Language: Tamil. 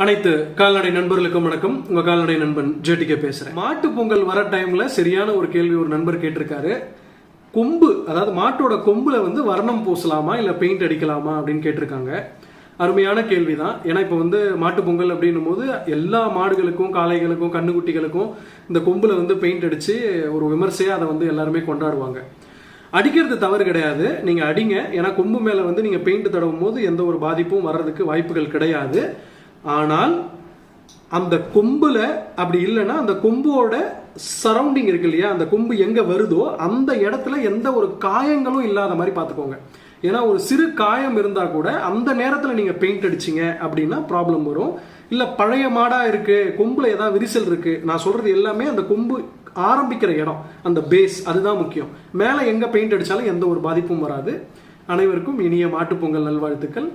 அனைத்து கால்நடை நண்பர்களுக்கும் வணக்கம். உங்க கால்நடை நண்பன் ஜேடிகே பேசுறேன். மாட்டு பொங்கல் வர டைம்ல சரியான ஒரு கேள்வி ஒரு நண்பர் கேட்டிருக்காரு. கொம்பு, அதாவது மாட்டோட கொம்புல வர்ணம் பூசலாமா இல்ல பெயிண்ட் அடிக்கலாமா அப்படின்னு கேட்டிருக்காங்க. அருமையான கேள்விதான். ஏன்னா இப்ப மாட்டு பொங்கல் அப்படின்னும் போது எல்லா மாடுகளுக்கும் காளைகளுக்கும் கண்ணுக்குட்டிகளுக்கும் இந்த கொம்புல பெயிண்ட் அடிச்சு ஒரு விமர்சையா அதை எல்லாருமே கொண்டாடுவாங்க. அடிக்கிறது தவறு கிடையாது, நீங்க அடிங்க. ஏன்னா கொம்பு மேல நீங்க பெயிண்ட் தடவும் போது எந்த ஒரு பாதிப்பும் வர்றதுக்கு வாய்ப்புகள் கிடையாது. ஆனால் அந்த கொம்புல அப்படி இல்லைன்னா அந்த கொம்போட சரௌண்டிங் இருக்கு இல்லையா, அந்த கொம்பு எங்க வருதோ அந்த இடத்துல எந்த ஒரு காயங்களும் இல்லாத மாதிரி பார்த்துக்கோங்க. ஏன்னா ஒரு சிறு காயம் இருந்தா கூட அந்த நேரத்தில் நீங்க பெயிண்ட் அடிச்சிங்க அப்படின்னா ப்ராப்ளம் வரும். இல்ல பழைய மாடா இருக்கு, கொம்புல ஏதாவது விரிசல் இருக்கு, நான் சொல்றது எல்லாமே அந்த கொம்பு ஆரம்பிக்கிற இடம், அந்த பேஸ், அதுதான் முக்கியம். மேலே எங்க பெயிண்ட் அடிச்சாலும் எந்த ஒரு பாதிப்பும் வராது. அனைவருக்கும் இனிய மாட்டுப்பொங்கல் நல்வாழ்த்துக்கள்.